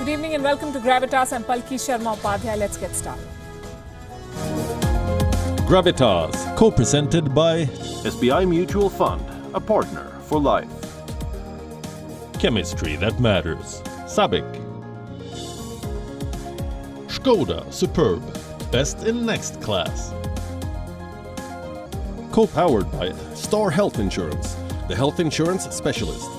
Good evening and welcome to Gravitas. I'm Palki Sharma Upadhyay. Let's get started. Gravitas, co-presented by SBI Mutual Fund, a partner for life. Chemistry That Matters, Sabic. Skoda, superb, best in next class. Co-powered by Star Health Insurance, the health insurance specialist.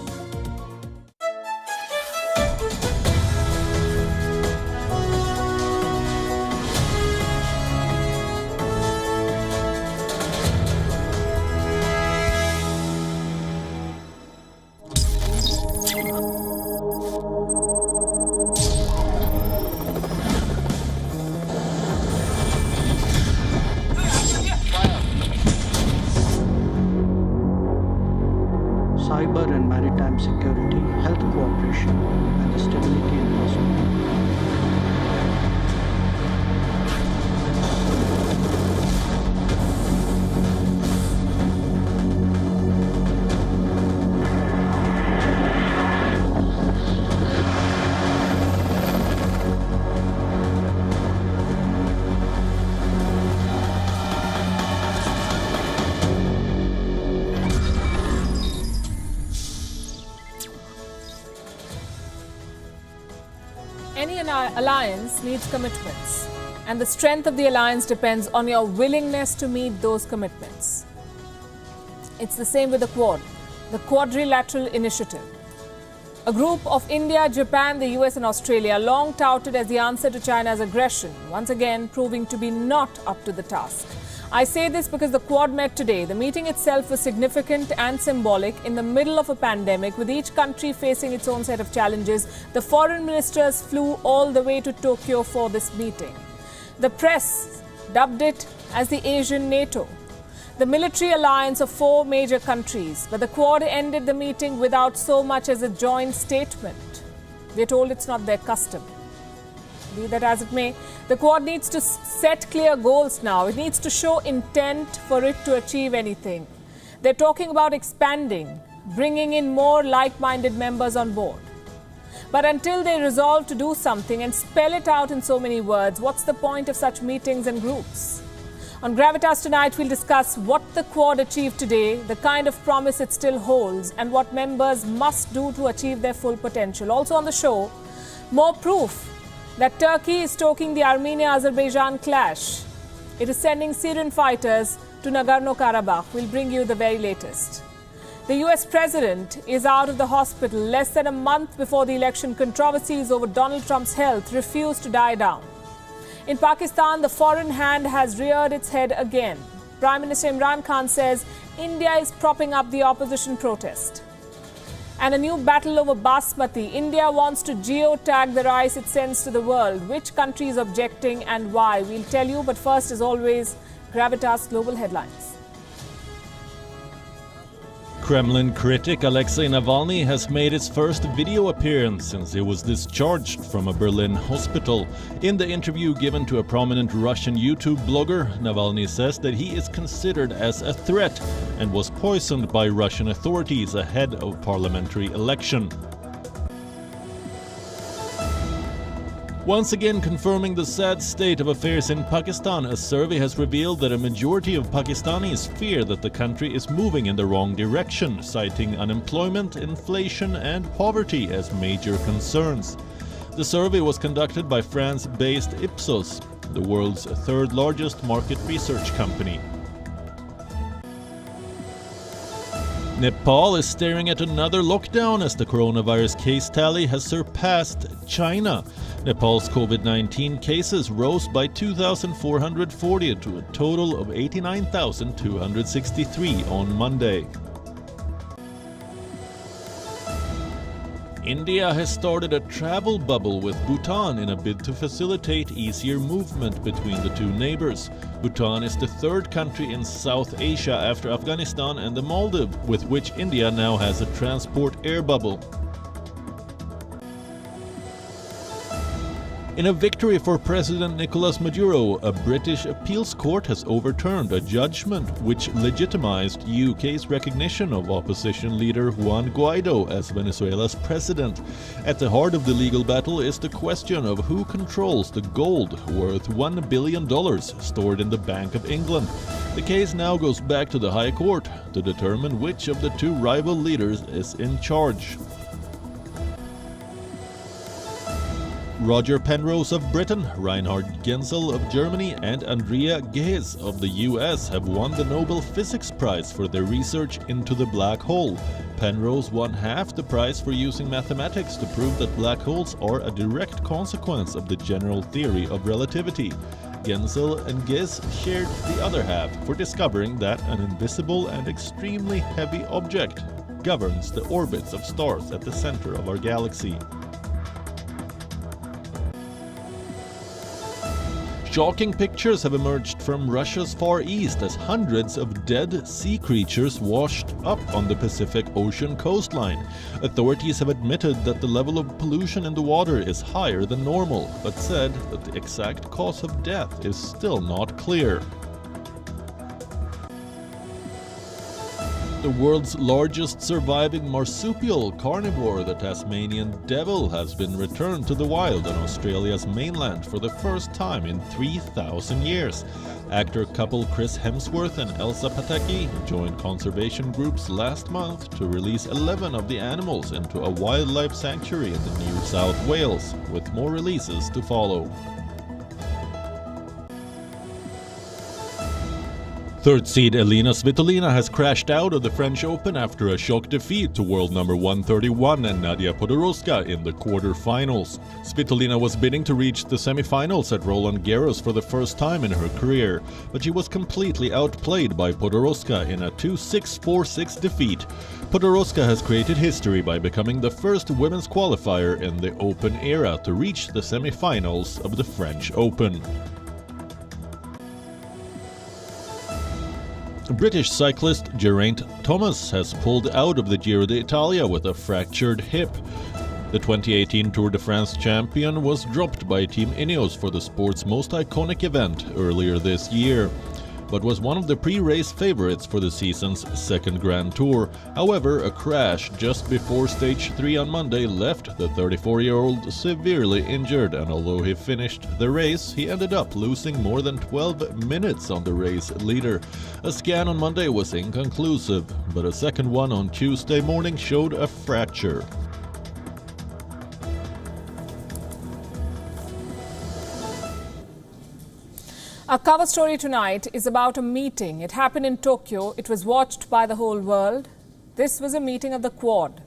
Cyber and maritime security, health cooperation, and the stability and prosperity. Any alliance needs commitments, and the strength of the alliance depends on your willingness to meet those commitments. It's the same with the Quad, the Quadrilateral Initiative. A group of India, Japan, the US and Australia, long touted as the answer to China's aggression, once again proving to be not up to the task. I say this because the Quad met today. The meeting itself was significant and symbolic in the middle of a pandemic, with each country facing its own set of challenges. The foreign ministers flew all the way to Tokyo for this meeting. The press dubbed it as the Asian NATO, the military alliance of 4 major countries. But the Quad ended the meeting without so much as a joint statement. We're told it's not their custom. Be that as it may, the Quad needs to set clear goals now. It needs to show intent for it to achieve anything. They're talking about expanding, bringing in more like-minded members on board. But until they resolve to do something and spell it out in so many words, what's the point of such meetings and groups? On Gravitas tonight, we'll discuss what the Quad achieved today, the kind of promise it still holds, and what members must do to achieve their full potential. Also on the show, more proof that Turkey is stoking the Armenia-Azerbaijan clash. It is sending Syrian fighters to Nagorno-Karabakh. We'll bring you the very latest. The US president is out of the hospital less than a month before the election. Controversies over Donald Trump's health refuse to die down. In Pakistan, the foreign hand has reared its head again. Prime Minister Imran Khan says India is propping up the opposition protest. And a new battle over basmati. India wants to geotag the rice it sends to the world. Which country is objecting and why? We'll tell you, but first, as always, Gravitas Global Headlines. Kremlin critic Alexei Navalny has made his first video appearance since he was discharged from a Berlin hospital. In the interview given to a prominent Russian YouTube blogger, Navalny says that he is considered as a threat and was poisoned by Russian authorities ahead of parliamentary election. Once again confirming the sad state of affairs in Pakistan, a survey has revealed that a majority of Pakistanis fear that the country is moving in the wrong direction, citing unemployment, inflation and poverty as major concerns. The survey was conducted by France-based Ipsos, the world's third largest market research company. Nepal is staring at another lockdown as the coronavirus case tally has surpassed China. Nepal's COVID-19 cases rose by 2,440 to a total of 89,263 on Monday. India has started a travel bubble with Bhutan in a bid to facilitate easier movement between the two neighbors. Bhutan is the third country in South Asia after Afghanistan and the Maldives, with which India now has a transport air bubble. In a victory for President Nicolas Maduro, a British appeals court has overturned a judgment which legitimized UK's recognition of opposition leader Juan Guaido as Venezuela's president. At the heart of the legal battle is the question of who controls the gold worth $1 billion stored in the Bank of England. The case now goes back to the High Court to determine which of the two rival leaders is in charge. Roger Penrose of Britain, Reinhard Genzel of Germany and Andrea Ghez of the US have won the Nobel Physics Prize for their research into the black hole. Penrose won half the prize for using mathematics to prove that black holes are a direct consequence of the general theory of relativity. Genzel and Ghez shared the other half for discovering that an invisible and extremely heavy object governs the orbits of stars at the center of our galaxy. Shocking pictures have emerged from Russia's Far East as hundreds of dead sea creatures washed up on the Pacific Ocean coastline. Authorities have admitted that the level of pollution in the water is higher than normal, but said that the exact cause of death is still not clear. The world's largest surviving marsupial carnivore, the Tasmanian devil, has been returned to the wild on Australia's mainland for the first time in 3,000 years. Actor couple Chris Hemsworth and Elsa Pataki joined conservation groups last month to release 11 of the animals into a wildlife sanctuary in the New South Wales, with more releases to follow. Third seed Elina Svitolina has crashed out of the French Open after a shock defeat to world number 131 and Nadia Podoroska in the quarter-finals. Svitolina was bidding to reach the semi-finals at Roland Garros for the first time in her career, but she was completely outplayed by Podoroska in a 2-6, 4-6 defeat. Podoroska has created history by becoming the first women's qualifier in the Open era to reach the semi-finals of the French Open. British cyclist Geraint Thomas has pulled out of the Giro d'Italia with a fractured hip. The 2018 Tour de France champion was dropped by Team Ineos for the sport's most iconic event earlier this year, but was one of the pre-race favorites for the season's second Grand Tour. However, a crash just before Stage 3 on Monday left the 34-year-old severely injured, and although he finished the race, he ended up losing more than 12 minutes on the race leader. A scan on Monday was inconclusive, but a second one on Tuesday morning showed a fracture. Our cover story tonight is about a meeting. It happened in Tokyo. It was watched by the whole world. This was a meeting of the Quad,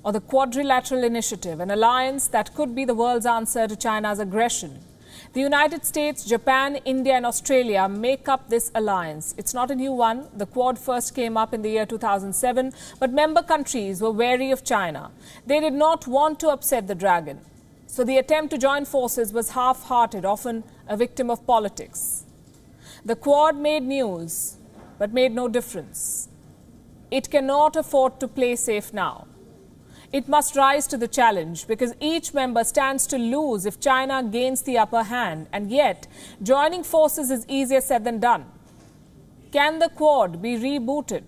or the Quadrilateral Initiative, an alliance that could be the world's answer to China's aggression. The United States, Japan, India and Australia make up this alliance. It's not a new one. The Quad first came up in the year 2007, but member countries were wary of China. They did not want to upset the dragon. So the attempt to join forces was half-hearted, often a victim of politics. The Quad made news, but made no difference. It cannot afford to play safe now. It must rise to the challenge because each member stands to lose if China gains the upper hand, and yet joining forces is easier said than done. Can the Quad be rebooted?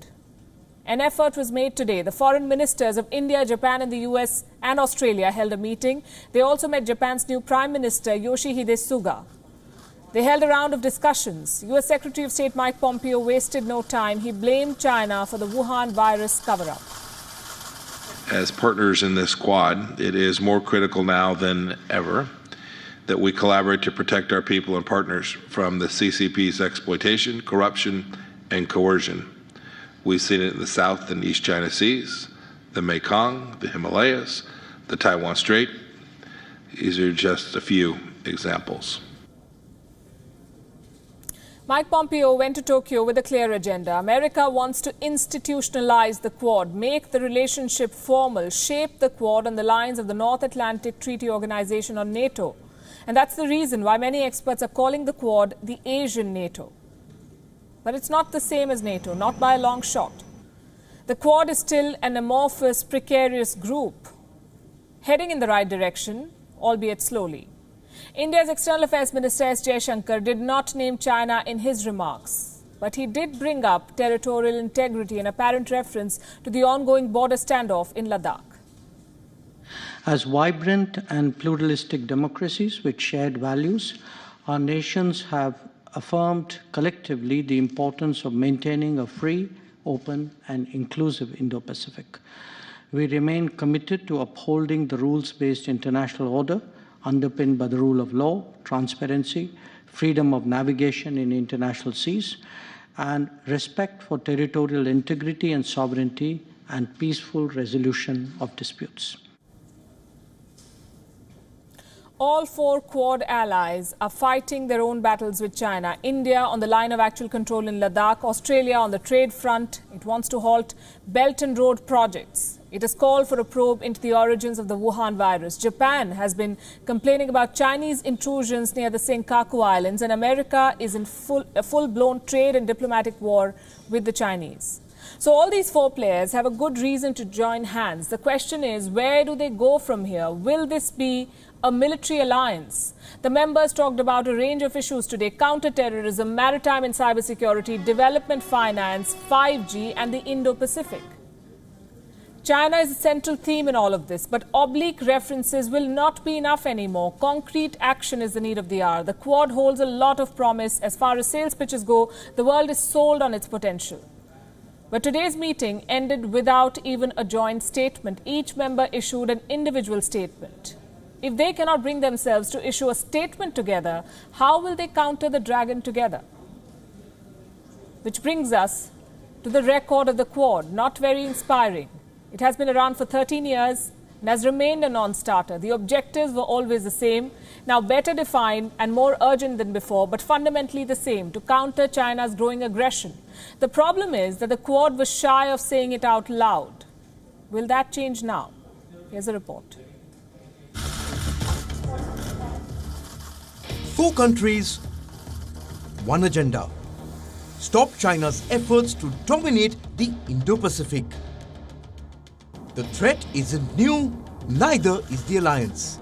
An effort was made today. The foreign ministers of India, Japan and the US and Australia held a meeting. They also met Japan's new Prime Minister Yoshihide Suga. They held a round of discussions. US Secretary of State Mike Pompeo wasted no time. He blamed China for the Wuhan virus cover-up. As partners in this Quad, it is more critical now than ever that we collaborate to protect our people and partners from the CCP's exploitation, corruption and coercion. We've seen it in the South and East China Seas, the Mekong, the Himalayas, the Taiwan Strait. These are just a few examples. Mike Pompeo went to Tokyo with a clear agenda. America wants to institutionalize the Quad, make the relationship formal, shape the Quad on the lines of the North Atlantic Treaty Organization or NATO. And that's the reason why many experts are calling the Quad the Asian NATO. But it's not the same as NATO, not by a long shot. The Quad is still an amorphous, precarious group, heading in the right direction, albeit slowly. India's External Affairs Minister S. Jaishankar did not name China in his remarks, but he did bring up territorial integrity and apparent reference to the ongoing border standoff in Ladakh. As vibrant and pluralistic democracies with shared values, our nations have affirmed collectively the importance of maintaining a free, open, and inclusive Indo-Pacific. We remain committed to upholding the rules-based international order underpinned by the rule of law, transparency, freedom of navigation in international seas, and respect for territorial integrity and sovereignty and peaceful resolution of disputes. All four Quad allies are fighting their own battles with China. India on the line of actual control in Ladakh, Australia on the trade front. It wants to halt Belt and Road projects. It has called for a probe into the origins of the Wuhan virus. Japan has been complaining about Chinese intrusions near the Senkaku Islands, and America is in a full-blown trade and diplomatic war with the Chinese. So all these four players have a good reason to join hands. The question is, where do they go from here? Will this be a military alliance? The members talked about a range of issues today: counter-terrorism, maritime and cybersecurity, development finance, 5G and the Indo-Pacific. China is a central theme in all of this, but oblique references will not be enough anymore. Concrete action is the need of the hour. The Quad holds a lot of promise. As far as sales pitches go, the world is sold on its potential. But today's meeting ended without even a joint statement. Each member issued an individual statement. If they cannot bring themselves to issue a statement together, how will they counter the dragon together? Which brings us to the record of the Quad, not very inspiring. It has been around for 13 years and has remained a non-starter. The objectives were always the same, now better defined and more urgent than before, but fundamentally the same: to counter China's growing aggression. The problem is that the Quad was shy of saying it out loud. Will that change now? Here's a report. 4 countries, one agenda: stop China's efforts to dominate the Indo-Pacific. The threat isn't new, neither is the alliance.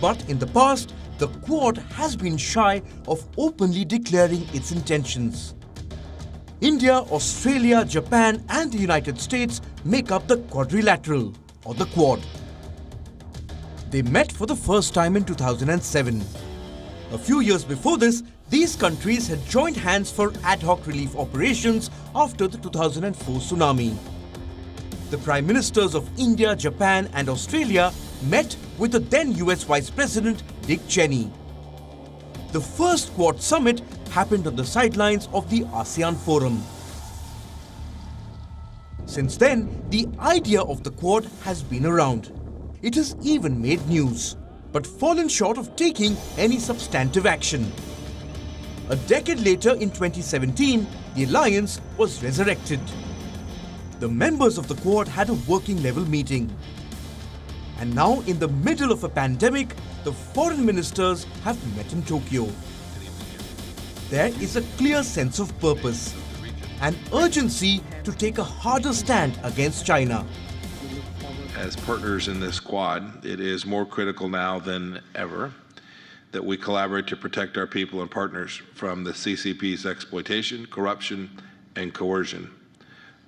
But in the past, the Quad has been shy of openly declaring its intentions. India, Australia, Japan and the United States make up the Quadrilateral, or the Quad. They met for the first time in 2007. A few years before this, these countries had joined hands for ad hoc relief operations after the 2004 tsunami. The Prime Ministers of India, Japan and Australia met with the then US Vice President Dick Cheney. The first Quad summit happened on the sidelines of the ASEAN Forum. Since then, the idea of the Quad has been around. It has even made news, but fallen short of taking any substantive action. A decade later, in 2017, the alliance was resurrected. The members of the Quad had a working level meeting. And now, in the middle of a pandemic, the foreign ministers have met in Tokyo. There is a clear sense of purpose, an urgency to take a harder stand against China. As partners in this Quad, it is more critical now than ever that we collaborate to protect our people and partners from the CCP's exploitation, corruption, and coercion.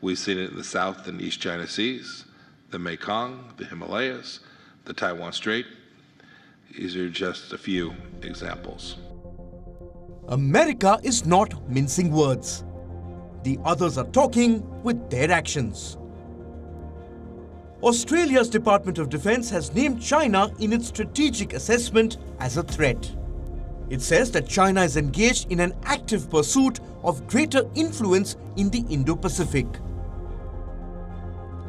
We've seen it in the South and East China Seas, the Mekong, the Himalayas, the Taiwan Strait. These are just a few examples. America is not mincing words. The others are talking with their actions. Australia's Department of Defence has named China in its strategic assessment as a threat. It says that China is engaged in an active pursuit of greater influence in the Indo-Pacific.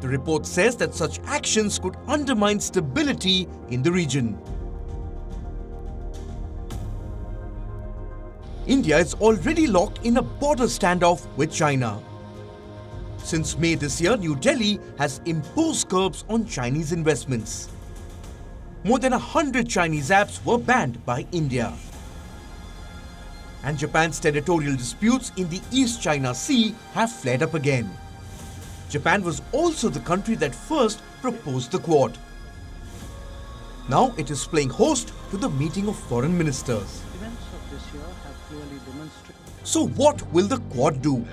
The report says that such actions could undermine stability in the region. India is already locked in a border standoff with China. Since May this year, New Delhi has imposed curbs on Chinese investments. More than 100 Chinese apps were banned by India. And Japan's territorial disputes in the East China Sea have flared up again. Japan was also the country that first proposed the Quad. Now it is playing host to the meeting of foreign ministers. Events of this year have clearly demonstrated. So what will the Quad do?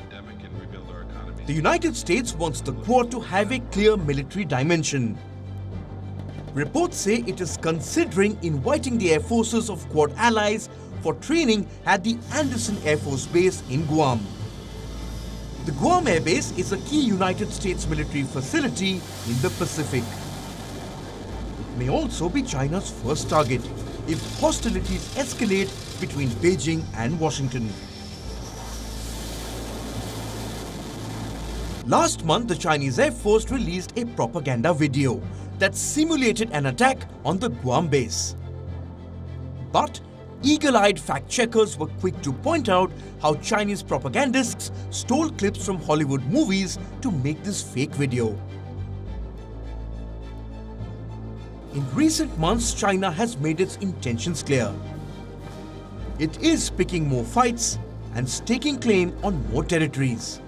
The United States wants the Quad to have a clear military dimension. Reports say it is considering inviting the air forces of Quad allies for training at the Andersen Air Force Base in Guam. The Guam Air Base is a key United States military facility in the Pacific. It may also be China's first target if hostilities escalate between Beijing and Washington. Last month, the Chinese Air Force released a propaganda video that simulated an attack on the Guam base. But eagle-eyed fact-checkers were quick to point out how Chinese propagandists stole clips from Hollywood movies to make this fake video. In recent months, China has made its intentions clear. It is picking more fights and staking claim on more territories.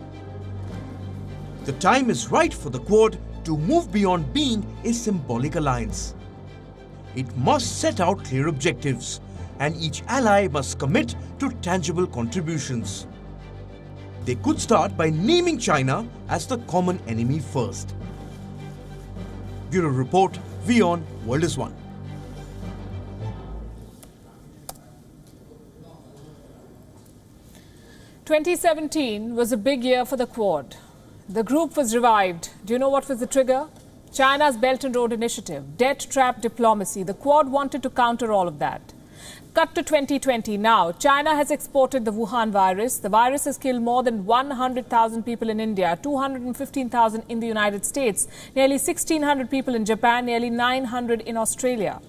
The time is right for the Quad to move beyond being a symbolic alliance. It must set out clear objectives, and each ally must commit to tangible contributions. They could start by naming China as the common enemy first. Bureau Report, WION World is One. "2017 was a big year for the Quad. The group was revived. Do you know what was the trigger? China's Belt and Road Initiative, debt trap diplomacy. The Quad wanted to counter all of that. Cut to 2020 now. China has exported the Wuhan virus. The virus has killed more than 100,000 people in India, 215,000 in the United States, nearly 1,600 people in Japan, nearly 900 in Australia.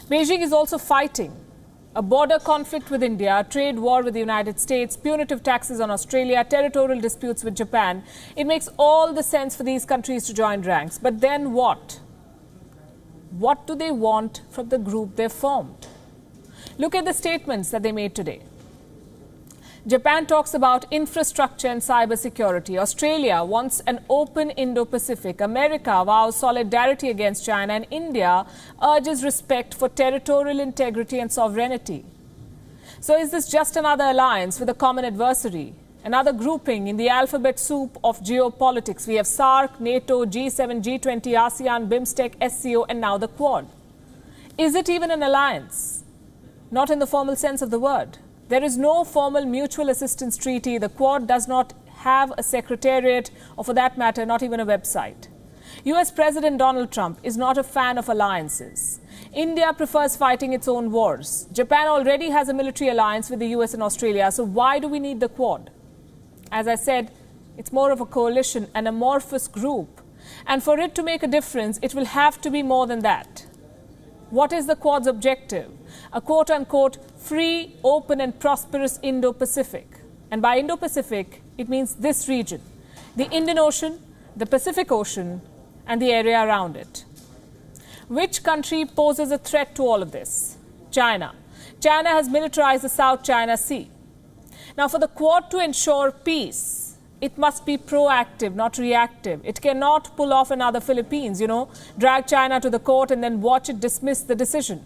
Beijing is also fighting a border conflict with India, trade war with the United States, punitive taxes on Australia, territorial disputes with Japan. It makes all the sense for these countries to join ranks. But then what? What do they want from the group they've formed? Look at the statements that they made today. Japan talks about infrastructure and cybersecurity. Australia wants an open Indo-Pacific. America vows solidarity against China. And India urges respect for territorial integrity and sovereignty. So is this just another alliance with a common adversary? Another grouping in the alphabet soup of geopolitics? We have SAARC, NATO, G7, G20, ASEAN, BIMSTEC, SCO, and now the Quad. Is it even an alliance? Not in the formal sense of the word. There is no formal mutual assistance treaty. The Quad does not have a secretariat, or for that matter, not even a website. US President Donald Trump is not a fan of alliances. India prefers fighting its own wars. Japan already has a military alliance with the US and Australia, so why do we need the Quad? As I said, it's more of a coalition, an amorphous group. And for it to make a difference, it will have to be more than that. What is the Quad's objective? A quote-unquote free, open and prosperous Indo-Pacific. And by Indo-Pacific, it means this region: the Indian Ocean, the Pacific Ocean, and the area around it. Which country poses a threat to all of this? China. China has militarized the South China Sea. Now, for the Quad to ensure peace, it must be proactive, not reactive. It cannot pull off another Philippines, drag China to the court and then watch it dismiss the decision.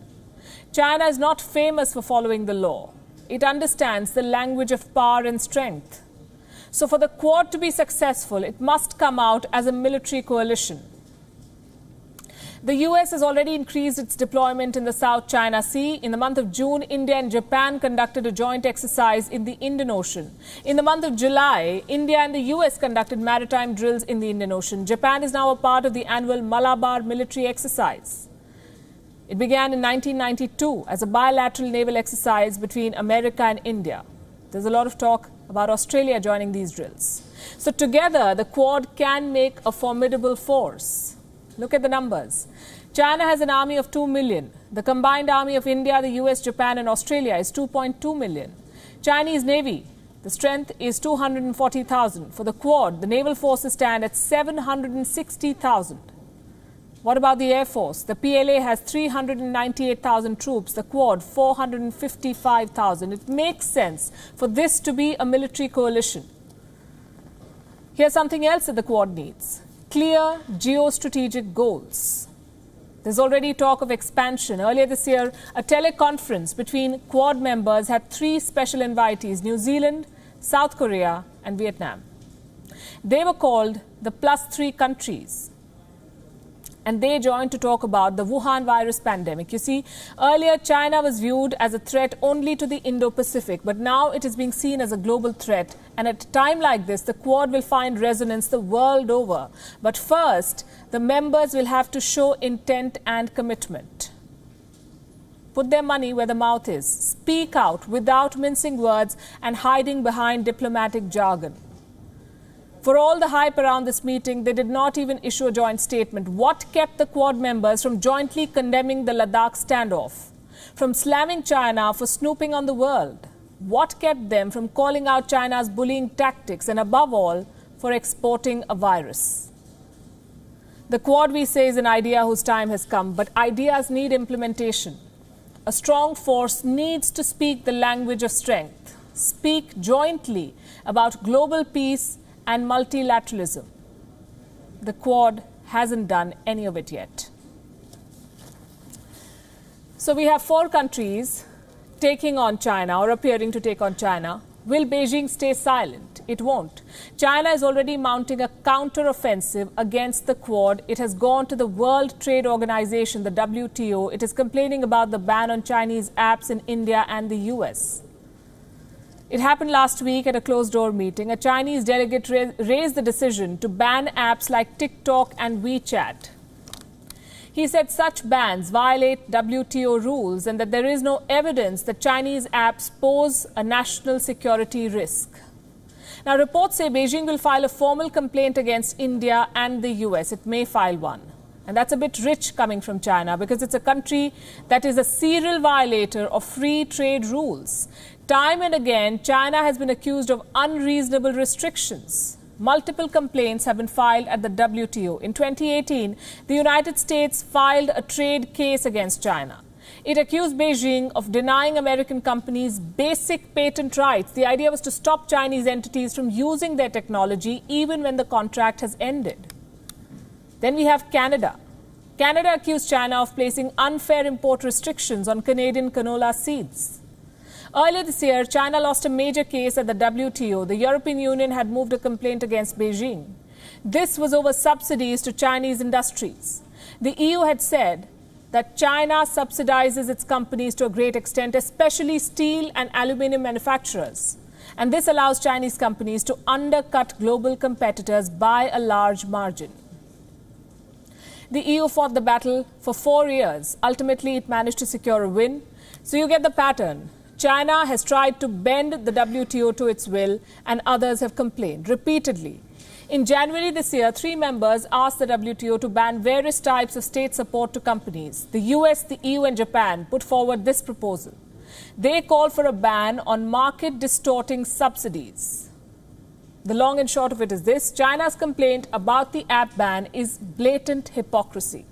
China is not famous for following the law. It understands the language of power and strength. So for the Quad to be successful, it must come out as a military coalition. The US has already increased its deployment in the South China Sea. In the month of June, India and Japan conducted a joint exercise in the Indian Ocean. In the month of July, India and the US conducted maritime drills in the Indian Ocean. Japan is now a part of the annual Malabar military exercise. It began in 1992 as a bilateral naval exercise between America and India. There's a lot of talk about Australia joining these drills. So together, the Quad can make a formidable force. Look at the numbers. China has an army of 2 million. The combined army of India, the US, Japan and Australia is 2.2 million. Chinese Navy, the strength is 240,000. For the Quad, the naval forces stand at 760,000. What about the Air Force? The PLA has 398,000 troops, the Quad 455,000. It makes sense for this to be a military coalition. Here's something else that the Quad needs: clear geostrategic goals. There's already talk of expansion. Earlier this year, a teleconference between Quad members had 3 special invitees: New Zealand, South Korea and Vietnam. They were called the +3 countries. And they joined to talk about the Wuhan virus pandemic. You see, earlier China was viewed as a threat only to the Indo-Pacific, but now it is being seen as a global threat. And at a time like this, the Quad will find resonance the world over. But first, the members will have to show intent and commitment. Put their money where the mouth is. Speak out without mincing words and hiding behind diplomatic jargon. For all the hype around this meeting, they did not even issue a joint statement. What kept the Quad members from jointly condemning the Ladakh standoff? From slamming China for snooping on the world? What kept them from calling out China's bullying tactics and, above all, for exporting a virus? The Quad, we say, is an idea whose time has come, but ideas need implementation. A strong force needs to speak the language of strength, speak jointly about global peace and multilateralism. The Quad hasn't done any of it yet. So we have 4 countries taking on China or appearing to take on China. Will Beijing stay silent? It won't. China is already mounting a counter-offensive against the Quad. It has gone to the World Trade Organization, the WTO. It is complaining about the ban on Chinese apps in India and the US. It happened last week at a closed-door meeting. A Chinese delegate raised the decision to ban apps like TikTok and WeChat. He said such bans violate WTO rules and that there is no evidence that Chinese apps pose a national security risk. Now, reports say Beijing will file a formal complaint against India and the US. It may file one. And that's a bit rich coming from China because it's a country that is a serial violator of free trade rules. Time and again, China has been accused of unreasonable restrictions. Multiple complaints have been filed at the WTO. In 2018, the United States filed a trade case against China. It accused Beijing of denying American companies basic patent rights. The idea was to stop Chinese entities from using their technology even when the contract has ended. Then we have Canada. Canada accused China of placing unfair import restrictions on Canadian canola seeds. Earlier this year, China lost a major case at the WTO. The European Union had moved a complaint against Beijing. This was over subsidies to Chinese industries. The EU had said that China subsidizes its companies to a great extent, especially steel and aluminium manufacturers. And this allows Chinese companies to undercut global competitors by a large margin. The EU fought the battle for 4 years. Ultimately, it managed to secure a win. So you get the pattern. China has tried to bend the WTO to its will, and others have complained repeatedly. In January this year, 3 members asked the WTO to ban various types of state support to companies. The US, the EU and Japan put forward this proposal. They called for a ban on market-distorting subsidies. The long and short of it is this: China's complaint about the app ban is blatant hypocrisy.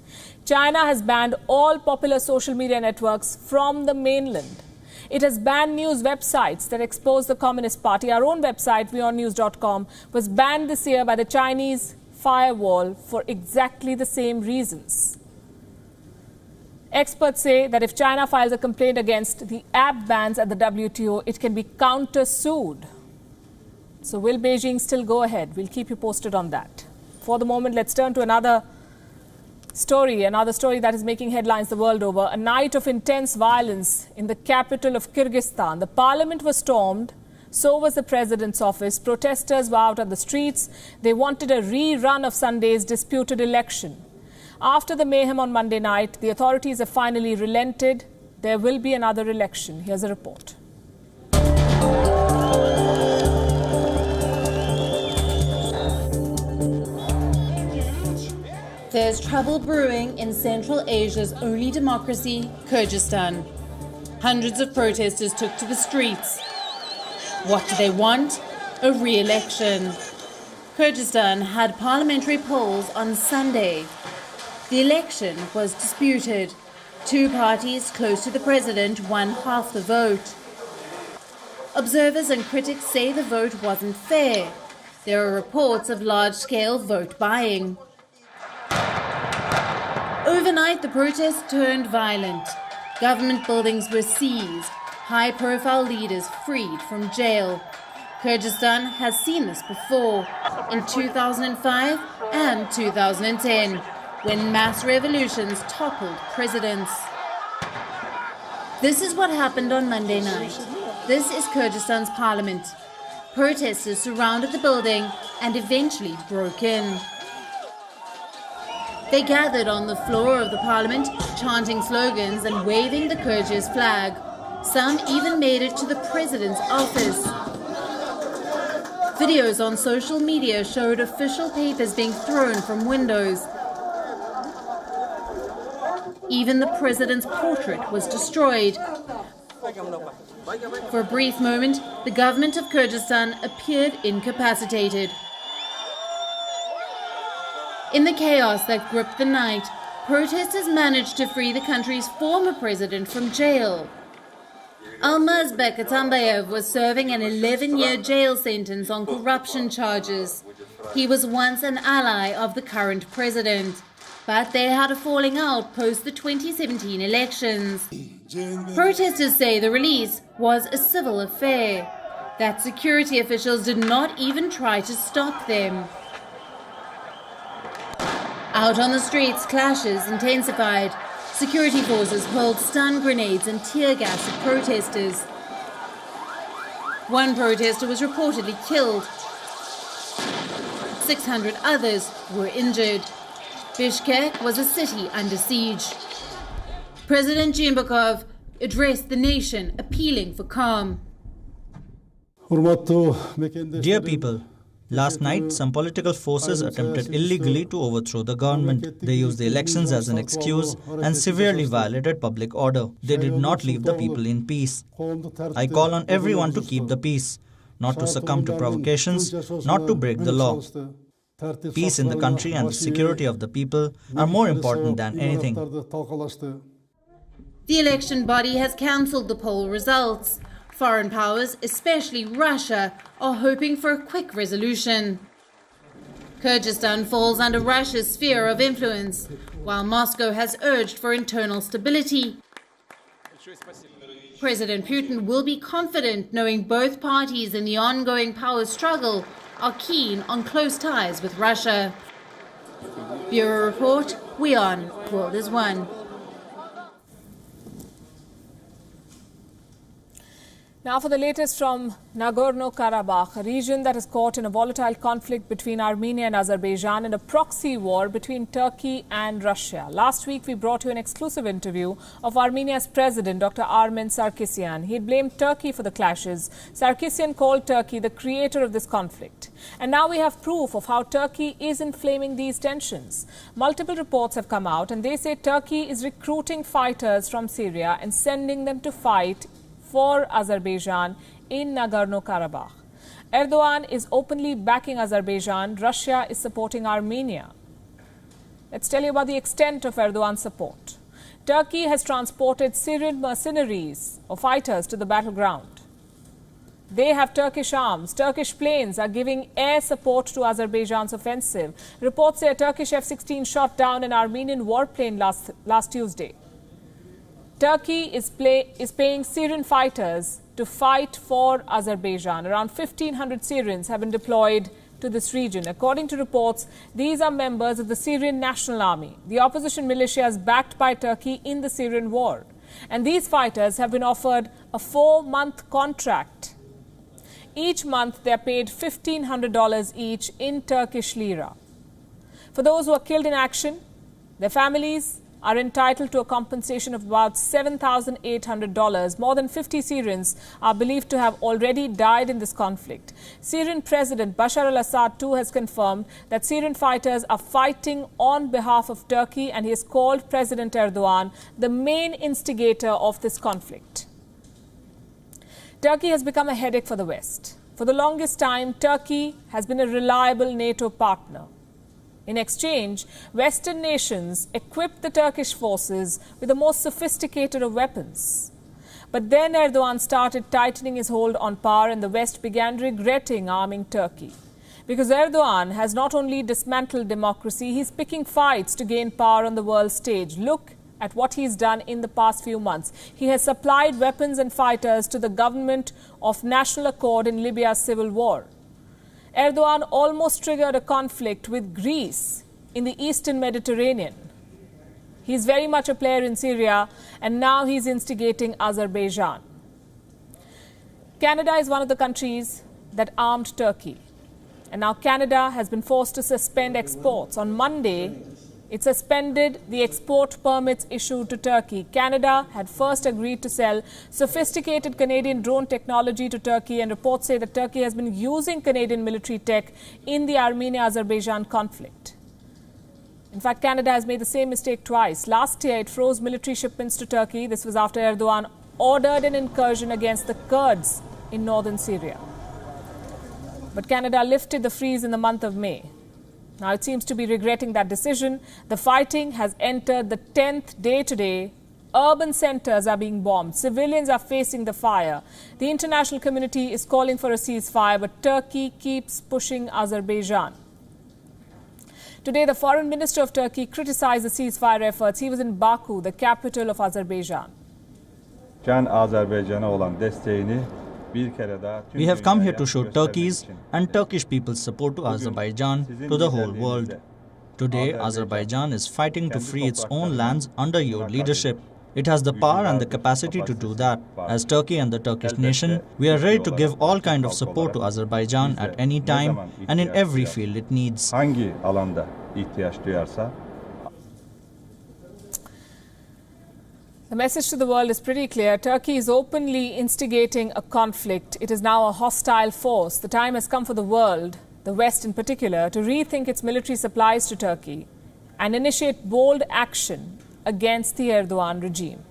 China has banned all popular social media networks from the mainland. It has banned news websites that expose the Communist Party. Our own website, WIONnews.com, was banned this year by the Chinese firewall for exactly the same reasons. Experts say that if China files a complaint against the app bans at the WTO, it can be counter-sued. So will Beijing still go ahead? We'll keep you posted on that. For the moment, let's turn to another story that is making headlines the world over. A night of intense violence in the capital of Kyrgyzstan. The parliament was stormed, so was the president's office. Protesters were out on the streets. They wanted a rerun of Sunday's disputed election. After the mayhem on Monday night, the authorities have finally relented. There will be another election. Here's a report. There's trouble brewing in Central Asia's only democracy, Kyrgyzstan. Hundreds of protesters took to the streets. What do they want? A re-election. Kyrgyzstan had parliamentary polls on Sunday. The election was disputed. 2 parties close to the president won half the vote. Observers and critics say the vote wasn't fair. There are reports of large-scale vote buying. Overnight, the protests turned violent. Government buildings were seized, high-profile leaders freed from jail. Kyrgyzstan has seen this before, in 2005 and 2010, when mass revolutions toppled presidents. This is what happened on Monday night. This is Kyrgyzstan's parliament. Protesters surrounded the building and eventually broke in. They gathered on the floor of the parliament, chanting slogans and waving the Kyrgyz flag. Some even made it to the president's office. Videos on social media showed official papers being thrown from windows. Even the president's portrait was destroyed. For a brief moment, the government of Kyrgyzstan appeared incapacitated. In the chaos that gripped the night, protesters managed to free the country's former president from jail. Almazbek Atambayev was serving an 11-year jail sentence on corruption charges. He was once an ally of the current president, but they had a falling out post the 2017 elections. Protesters say the release was a civil affair, that security officials did not even try to stop them. Out on the streets, clashes intensified. Security forces hurled stun grenades and tear gas at protesters. One protester was reportedly killed. 600 others were injured. Bishkek was a city under siege. President Jeenbekov addressed the nation, appealing for calm. Dear people, last night some political forces attempted illegally to overthrow the government. They used the elections as an excuse and severely violated public order. They did not leave the people in peace. I call on everyone to keep the peace, not to succumb to provocations, not to break the law. Peace in the country and the security of the people are more important than anything. The election body has cancelled the poll results. Foreign powers, especially Russia, are hoping for a quick resolution. Kyrgyzstan falls under Russia's sphere of influence, while Moscow has urged for internal stability. President Putin will be confident knowing both parties in the ongoing power struggle are keen on close ties with Russia. Bureau Report, WION, World is One. Now for the latest from Nagorno-Karabakh, a region that is caught in a volatile conflict between Armenia and Azerbaijan and a proxy war between Turkey and Russia. Last week, we brought you an exclusive interview of Armenia's president, Dr. Armen Sarkisyan. He had blamed Turkey for the clashes. Sarkisyan called Turkey the creator of this conflict. And now we have proof of how Turkey is inflaming these tensions. Multiple reports have come out and they say Turkey is recruiting fighters from Syria and sending them to fight for Azerbaijan in Nagorno-Karabakh. Erdogan is openly backing Azerbaijan. Russia is supporting Armenia. Let's tell you about the extent of Erdogan's support. Turkey has transported Syrian mercenaries or fighters to the battleground. They have Turkish arms. Turkish planes are giving air support to Azerbaijan's offensive. Reports say a Turkish F-16 shot down an Armenian warplane last Tuesday. Turkey is paying Syrian fighters to fight for Azerbaijan. Around 1,500 Syrians have been deployed to this region. According to reports, these are members of the Syrian National Army, the opposition militias backed by Turkey in the Syrian war. And these fighters have been offered a 4-month contract. Each month, they are paid $1,500 each in Turkish lira. For those who are killed in action, their families are entitled to a compensation of about $7,800. More than 50 Syrians are believed to have already died in this conflict. Syrian President Bashar al-Assad too has confirmed that Syrian fighters are fighting on behalf of Turkey, and he has called President Erdogan the main instigator of this conflict. Turkey has become a headache for the West. For the longest time, Turkey has been a reliable NATO partner. In exchange, Western nations equipped the Turkish forces with the most sophisticated of weapons. But then Erdogan started tightening his hold on power and the West began regretting arming Turkey. Because Erdogan has not only dismantled democracy, he's picking fights to gain power on the world stage. Look at what he's done in the past few months. He has supplied weapons and fighters to the government of national accord in Libya's civil war. Erdogan almost triggered a conflict with Greece in the eastern Mediterranean. He's very much a player in Syria, and now he's instigating Azerbaijan. Canada is one of the countries that armed Turkey. And now Canada has been forced to suspend exports. On Monday, it suspended the export permits issued to Turkey. Canada had first agreed to sell sophisticated Canadian drone technology to Turkey, and reports say that Turkey has been using Canadian military tech in the Armenia-Azerbaijan conflict. In fact, Canada has made the same mistake twice. Last year, it froze military shipments to Turkey. This was after Erdogan ordered an incursion against the Kurds in northern Syria. But Canada lifted the freeze in the month of May. Now it seems to be regretting that decision. The fighting has entered the 10th day today. Urban centers are being bombed. Civilians are facing the fire. The international community is calling for a ceasefire, but Turkey keeps pushing Azerbaijan. Today, the foreign minister of Turkey criticized the ceasefire efforts. He was in Baku, the capital of Azerbaijan. We have come here to show Turkey's and Turkish people's support to Azerbaijan to the whole world. Today, Azerbaijan is fighting to free its own lands under your leadership. It has the power and the capacity to do that. As Turkey and the Turkish nation, we are ready to give all kind of support to Azerbaijan at any time and in every field it needs. The message to the world is pretty clear. Turkey is openly instigating a conflict. It is now a hostile force. The time has come for the world, the West in particular, to rethink its military supplies to Turkey and initiate bold action against the Erdogan regime.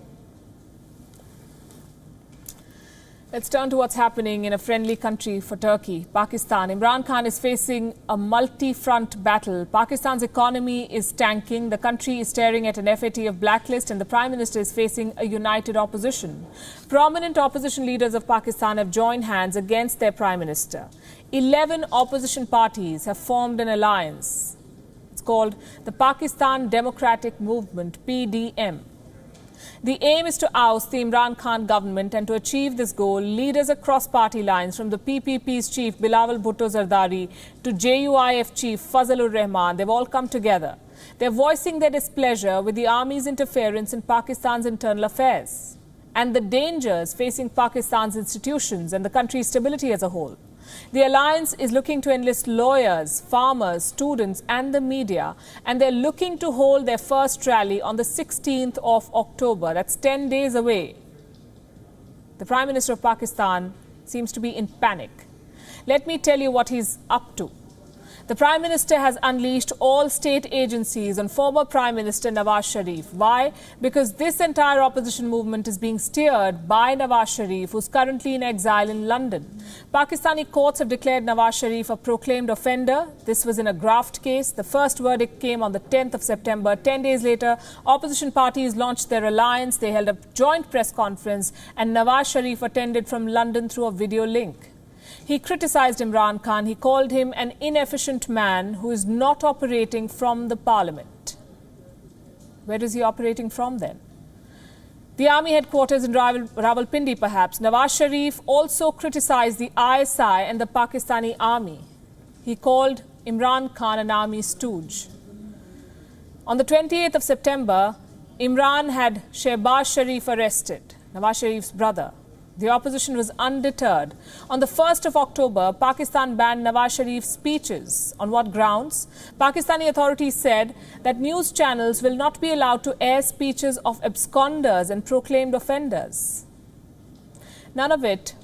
Let's turn to what's happening in a friendly country for Turkey, Pakistan. Imran Khan is facing a multi-front battle. Pakistan's economy is tanking. The country is staring at an FATF blacklist, and the Prime Minister is facing a united opposition. Prominent opposition leaders of Pakistan have joined hands against their Prime Minister. 11 opposition parties have formed an alliance. It's called the Pakistan Democratic Movement, PDM. The aim is to oust the Imran Khan government, and to achieve this goal, leaders across party lines, from the PPP's chief Bilawal Bhutto Zardari to JUIF chief Fazlur Rahman, they've all come together. They're voicing their displeasure with the army's interference in Pakistan's internal affairs and the dangers facing Pakistan's institutions and the country's stability as a whole. The alliance is looking to enlist lawyers, farmers, students and the media, and they're looking to hold their first rally on the 16th of October. That's 10 days away. The Prime Minister of Pakistan seems to be in panic. Let me tell you what he's up to. The Prime Minister has unleashed all state agencies on former Prime Minister Nawaz Sharif. Why? Because this entire opposition movement is being steered by Nawaz Sharif, who's currently in exile in London. Pakistani courts have declared Nawaz Sharif a proclaimed offender. This was in a graft case. The first verdict came on the 10th of September. 10 days later, opposition parties launched their alliance. They held a joint press conference, and Nawaz Sharif attended from London through a video link. He criticized Imran Khan. He called him an inefficient man who is not operating from the parliament. Where is he operating from then? The army headquarters in Rawalpindi, perhaps. Nawaz Sharif also criticized the ISI and the Pakistani army. He called Imran Khan an army stooge. On the 28th of September, Imran had Shehbaz Sharif arrested, Nawaz Sharif's brother. The opposition was undeterred. On the 1st of October, Pakistan banned Nawaz Sharif's speeches. On what grounds? Pakistani authorities said that news channels will not be allowed to air speeches of absconders and proclaimed offenders. None of it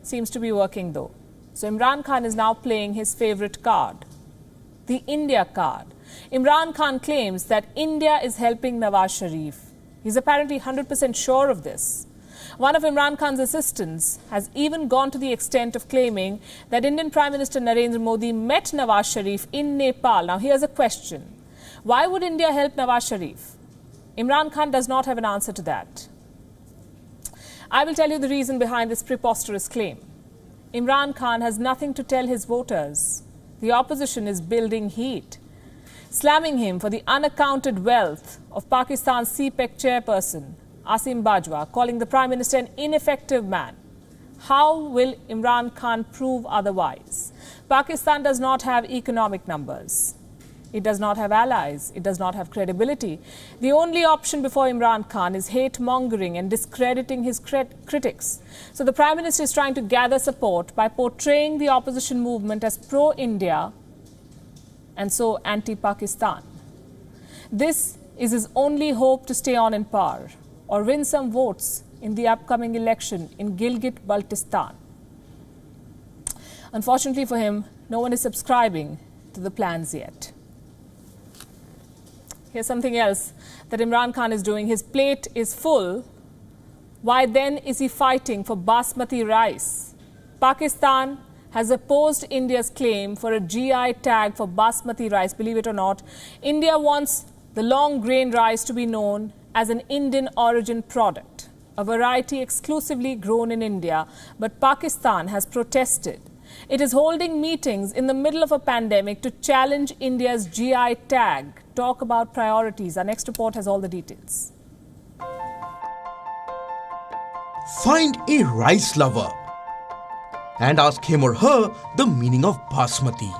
seems to be working, though. So Imran Khan is now playing his favorite card, the India card. Imran Khan claims that India is helping Nawaz Sharif. He's apparently 100% sure of this. One of Imran Khan's assistants has even gone to the extent of claiming that Indian Prime Minister Narendra Modi met Nawaz Sharif in Nepal. Now, here's a question. Why would India help Nawaz Sharif? Imran Khan does not have an answer to that. I will tell you the reason behind this preposterous claim. Imran Khan has nothing to tell his voters. the opposition is building heat, slamming him for the unaccounted wealth of Pakistan's CPEC chairperson, Asim Bajwa, calling the Prime Minister an ineffective man. How will Imran Khan prove otherwise? Pakistan does not have economic numbers. It does not have allies. It does not have credibility. The only option before Imran Khan is hate-mongering and discrediting his critics. So the Prime Minister is trying to gather support by portraying the opposition movement as pro-India and so anti-Pakistan. This is his only hope to stay on in power or win some votes in the upcoming election in Gilgit-Baltistan. Unfortunately for him, no one is subscribing to the plans yet. Here's something else that Imran Khan is doing. His plate is full. Why then is he fighting for basmati rice? Pakistan has opposed India's claim for a GI tag for basmati rice. Believe it or not, India wants the long grain rice to be known as an Indian origin product, a variety exclusively grown in India, but Pakistan has protested. It is holding meetings in the middle of a pandemic to challenge India's GI tag. Talk about priorities. Our next report has all the details. Find a rice lover and ask him or her the meaning of basmati.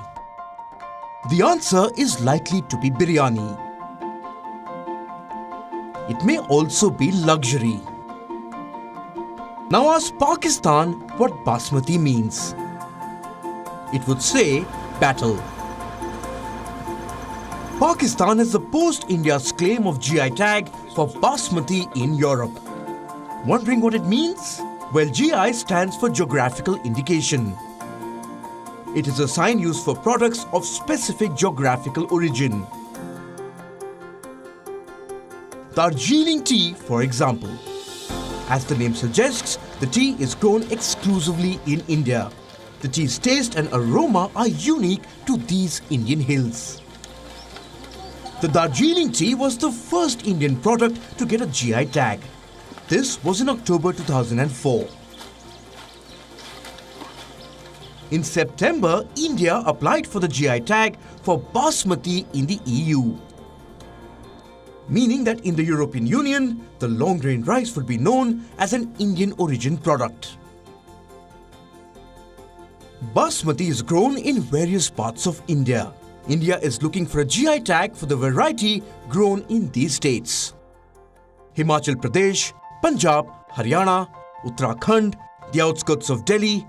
The answer is likely to be biryani. It may also be luxury. Now ask Pakistan what basmati means. It would say battle. Pakistan has opposed India's claim of GI tag for basmati in Europe. Wondering what it means? Well, GI stands for geographical indication. It is a sign used for products of specific geographical origin. Darjeeling tea, for example. As the name suggests, the tea is grown exclusively in India. The tea's taste and aroma are unique to these Indian hills. The Darjeeling tea was the first Indian product to get a GI tag. This was in October 2004. In September, India applied for the GI tag for basmati in the EU. Meaning that in the European Union, the long grain rice will be known as an Indian origin product. Basmati is grown in various parts of India. India is looking for a GI tag for the variety grown in these states: Himachal Pradesh, Punjab, Haryana, Uttarakhand, the outskirts of Delhi,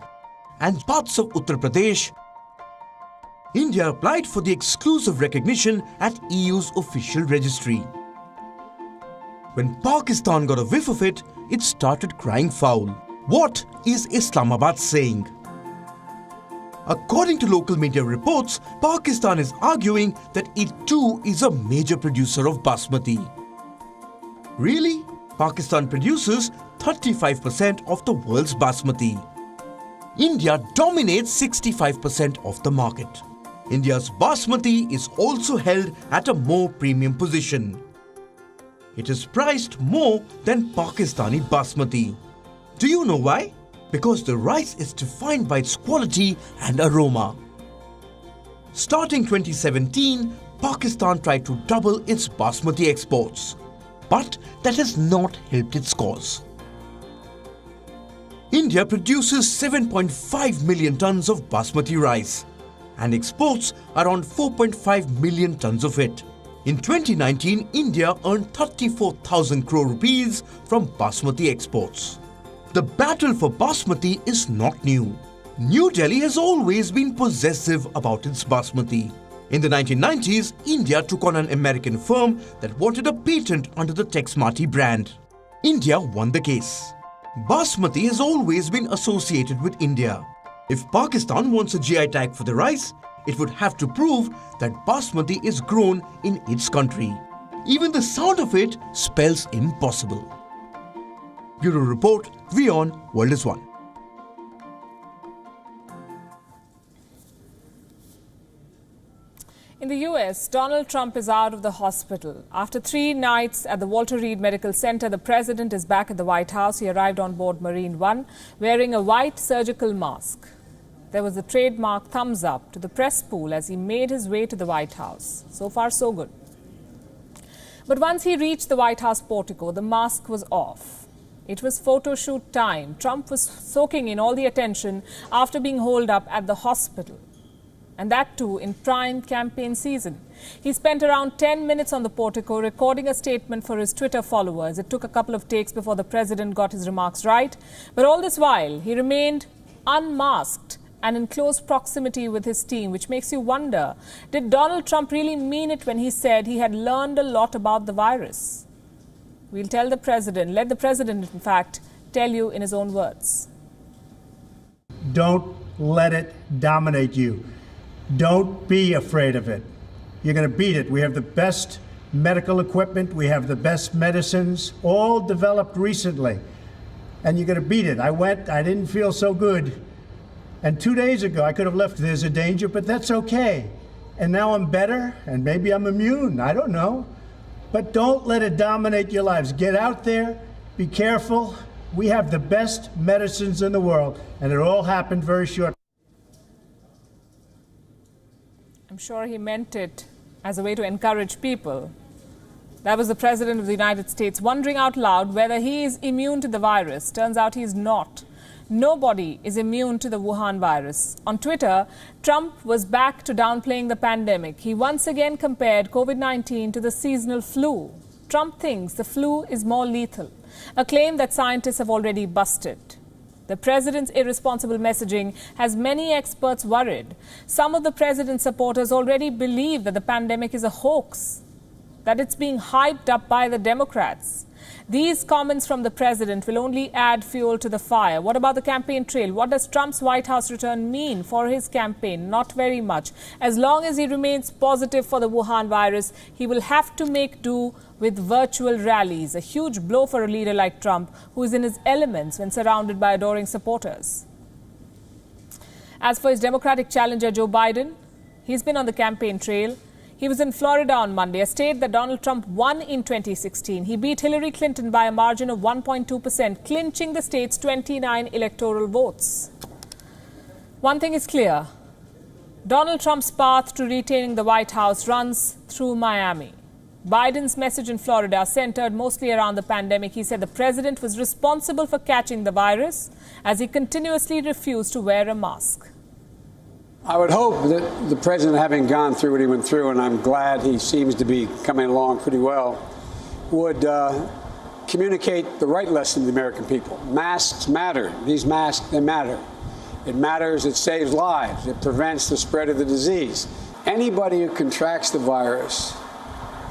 and parts of Uttar Pradesh. India applied for the exclusive recognition at EU's official registry. When Pakistan got a whiff of it, it started crying foul. What is Islamabad saying? According to local media reports, Pakistan is arguing that it too is a major producer of basmati. Really? Pakistan produces 35% of the world's basmati. India dominates 65% of the market. India's basmati is also held at a more premium position. It is priced more than Pakistani basmati. Do you know why? Because the rice is defined by its quality and aroma. Starting 2017, Pakistan tried to double its basmati exports, but that has not helped its cause. India produces 7.5 million tons of basmati rice and exports around 4.5 million tons of it. In 2019, India earned 34,000 crore rupees from basmati exports. The battle for basmati is not new. New Delhi has always been possessive about its basmati. In the 1990s, India took on an American firm that wanted a patent under the Texmati brand. India won the case. Basmati has always been associated with India. If Pakistan wants a GI tag for the rice, it would have to prove that basmati is grown in its country. Even the sound of it spells impossible. Bureau Report, WION World is One. In the US, Donald Trump is out of the hospital. After 3 nights at the Walter Reed Medical Center, the president is back at the White House. He arrived on board Marine One wearing a white surgical mask. There was the trademark thumbs up to the press pool as he made his way to the White House. So far, so good. But once he reached the White House portico, the mask was off. It was photo shoot time. Trump was soaking in all the attention after being holed up at the hospital. And that too in prime campaign season. He spent around 10 minutes on the portico recording a statement for his Twitter followers. It took a couple of takes before the president got his remarks right. But all this while, he remained unmasked and in close proximity with his team, which makes you wonder, did Donald Trump really mean it when he said he had learned a lot about the virus? We'll tell the president, let the president, in fact, tell you in his own words. Don't let it dominate you. Don't be afraid of it. You're going to beat it. We have the best medical equipment. We have the best medicines, all developed recently. And you're going to beat it. I didn't feel so good. And 2 days ago, I could have left. There's a danger, but that's okay. And now I'm better, and maybe I'm immune. I don't know. But don't let it dominate your lives. Get out there. Be careful. We have the best medicines in the world, and it all happened very short. I'm sure he meant it as a way to encourage people. That was the President of the United States wondering out loud whether he is immune to the virus. Turns out he is not. Nobody is immune to the Wuhan virus. On Twitter, Trump was back to downplaying the pandemic. He once again compared COVID-19 to the seasonal flu. Trump thinks the flu is more lethal, a claim that scientists have already busted. The president's irresponsible messaging has many experts worried. Some of the president's supporters already believe that the pandemic is a hoax, that it's being hyped up by the Democrats. These comments from the president will only add fuel to the fire. What about the campaign trail? What does Trump's White House return mean for his campaign? Not very much. As long as he remains positive for the Wuhan virus, he will have to make do with virtual rallies, a huge blow for a leader like Trump, who is in his elements when surrounded by adoring supporters. As for his Democratic challenger, Joe Biden, he's been on the campaign trail. He was in Florida on Monday, a state that Donald Trump won in 2016. He beat Hillary Clinton by a margin of 1.2%, clinching the state's 29 electoral votes. One thing is clear. Donald Trump's path to retaining the White House runs through Miami. Biden's message in Florida centered mostly around the pandemic. He said the president was responsible for catching the virus as he continuously refused to wear a mask. I would hope that the president, having gone through what he went through, and I'm glad he seems to be coming along pretty well, would communicate the right lesson to the American people. Masks matter. These masks, they matter. It matters. It saves lives. It prevents the spread of the disease. Anybody who contracts the virus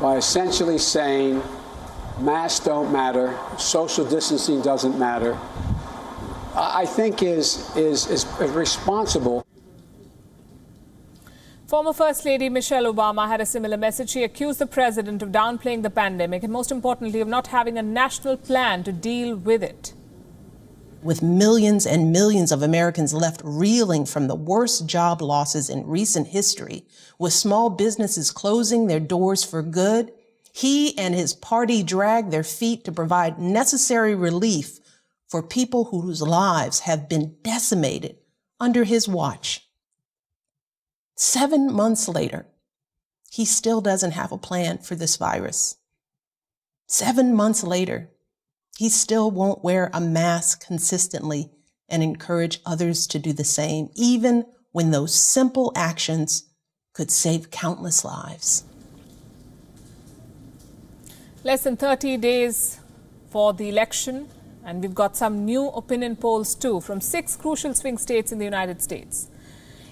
by essentially saying masks don't matter, social distancing doesn't matter, I think is responsible. Former First Lady Michelle Obama had a similar message. She accused the president of downplaying the pandemic and, most importantly, of not having a national plan to deal with it. With millions and millions of Americans left reeling from the worst job losses in recent history, with small businesses closing their doors for good, he and his party dragged their feet to provide necessary relief for people whose lives have been decimated under his watch. 7 months later, he still doesn't have a plan for this virus. 7 months later, he still won't wear a mask consistently and encourage others to do the same, even when those simple actions could save countless lives. Less than 30 days for the election, and we've got some new opinion polls too from 6 crucial swing states in the United States.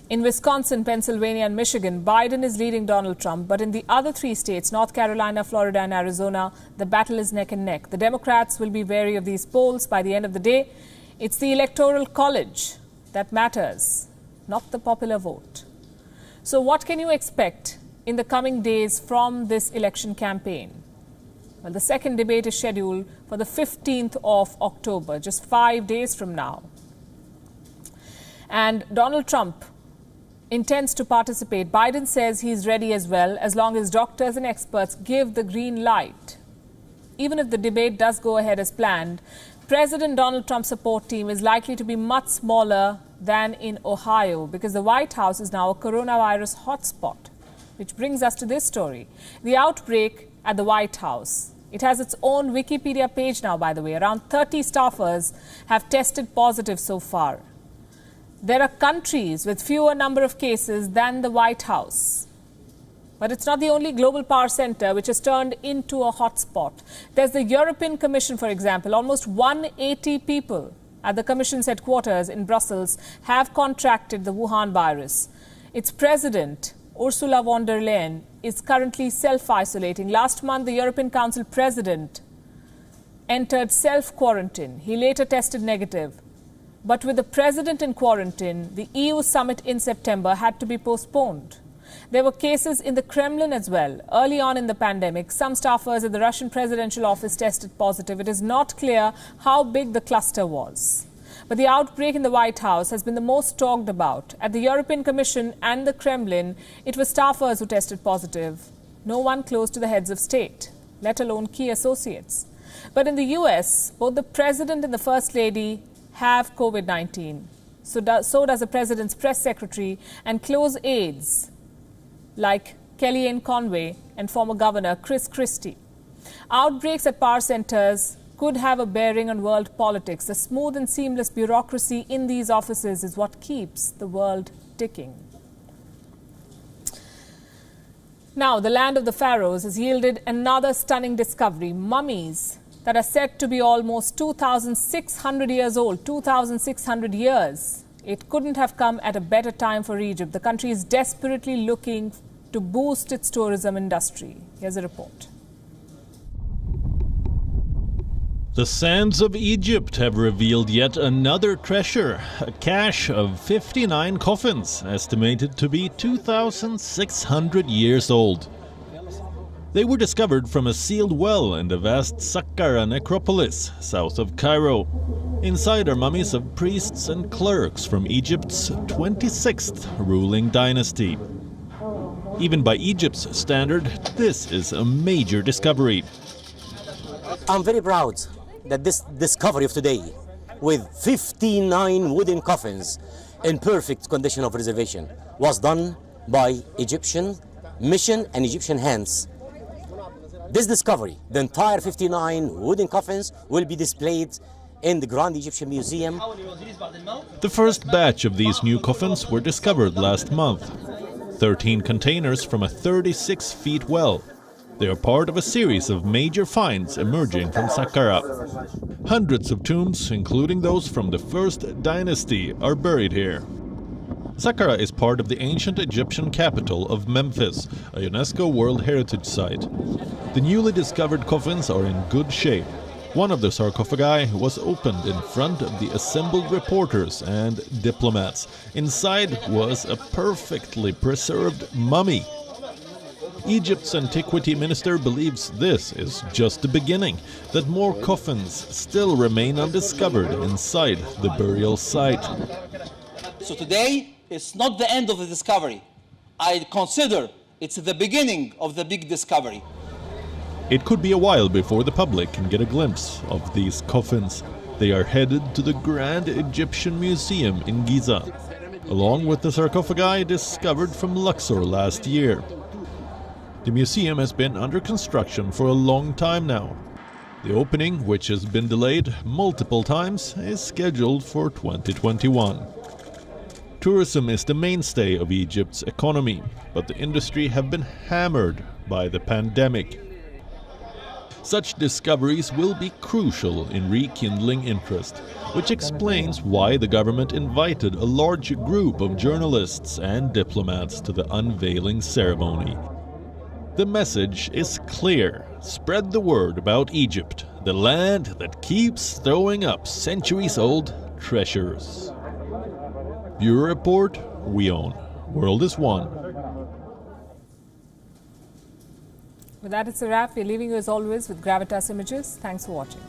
In Wisconsin, Pennsylvania and Michigan, Biden is leading Donald Trump. But in the other 3 states, North Carolina, Florida and Arizona, the battle is neck and neck. The Democrats will be wary of these polls by the end of the day. It's the Electoral College that matters, not the popular vote. So what can you expect in the coming days from this election campaign? Well, the second debate is scheduled for the 15th of October, just 5 days from now. And Donald Trump intends to participate. Biden says he's ready as well, as long as doctors and experts give the green light. Even if the debate does go ahead as planned, President Donald Trump's support team is likely to be much smaller than in Ohio because the White House is now a coronavirus hotspot. Which brings us to this story. The outbreak at the White House. It has its own Wikipedia page now, by the way. Around 30 staffers have tested positive so far. There are countries with fewer number of cases than the White House. But it's not the only global power center which has turned into a hotspot. There's the European Commission, for example. Almost 180 people at the Commission's headquarters in Brussels have contracted the Wuhan virus. Its president, Ursula von der Leyen, is currently self-isolating. Last month, the European Council president entered self-quarantine. He later tested negative. But with the president in quarantine, the EU summit in September had to be postponed. There were cases in the Kremlin as well. Early on in the pandemic, some staffers at the Russian presidential office tested positive. It is not clear how big the cluster was. But the outbreak in the White House has been the most talked about. At the European Commission and the Kremlin, it was staffers who tested positive. No one close to the heads of state, let alone key associates. But in the US, both the president and the first lady have COVID-19. So does the president's press secretary and close aides like Kellyanne Conway and former Governor Chris Christie. Outbreaks at power centers could have a bearing on world politics. The smooth and seamless bureaucracy in these offices is what keeps the world ticking. Now, the land of the pharaohs has yielded another stunning discovery. Mummies that are said to be almost 2,600 years old, 2,600 years. It couldn't have come at a better time for Egypt. The country is desperately looking to boost its tourism industry. Here's a report. The sands of Egypt have revealed yet another treasure, a cache of 59 coffins, estimated to be 2,600 years old. They were discovered from a sealed well in the vast Saqqara necropolis, south of Cairo. Inside are mummies of priests and clerics from Egypt's 26th ruling dynasty. Even by Egypt's standard, this is a major discovery. I'm very proud that this discovery of today, with 59 wooden coffins in perfect condition of preservation, was done by Egyptian mission and Egyptian hands. This discovery, the entire 59 wooden coffins, will be displayed in the Grand Egyptian Museum. The first batch of these new coffins were discovered last month. 13 containers from a 36-feet well. They are part of a series of major finds emerging from Saqqara. Hundreds of tombs, including those from the first dynasty, are buried here. Saqqara is part of the ancient Egyptian capital of Memphis, a UNESCO World Heritage Site. The newly discovered coffins are in good shape. One of the sarcophagi was opened in front of the assembled reporters and diplomats. Inside was a perfectly preserved mummy. Egypt's antiquity minister believes this is just the beginning, that more coffins still remain undiscovered inside the burial site. So today is not the end of the discovery. I consider it's the beginning of the big discovery. It could be a while before the public can get a glimpse of these coffins. They are headed to the Grand Egyptian Museum in Giza, along with the sarcophagi discovered from Luxor last year. The museum has been under construction for a long time now. The opening, which has been delayed multiple times, is scheduled for 2021. Tourism is the mainstay of Egypt's economy, but the industry have been hammered by the pandemic. Such discoveries will be crucial in rekindling interest, which explains why the government invited a large group of journalists and diplomats to the unveiling ceremony. The message is clear. Spread the word about Egypt, the land that keeps throwing up centuries-old treasures. Bureau Report, WION. World is One. With that, it's a wrap. We're leaving you as always with Gravitas Images. Thanks for watching.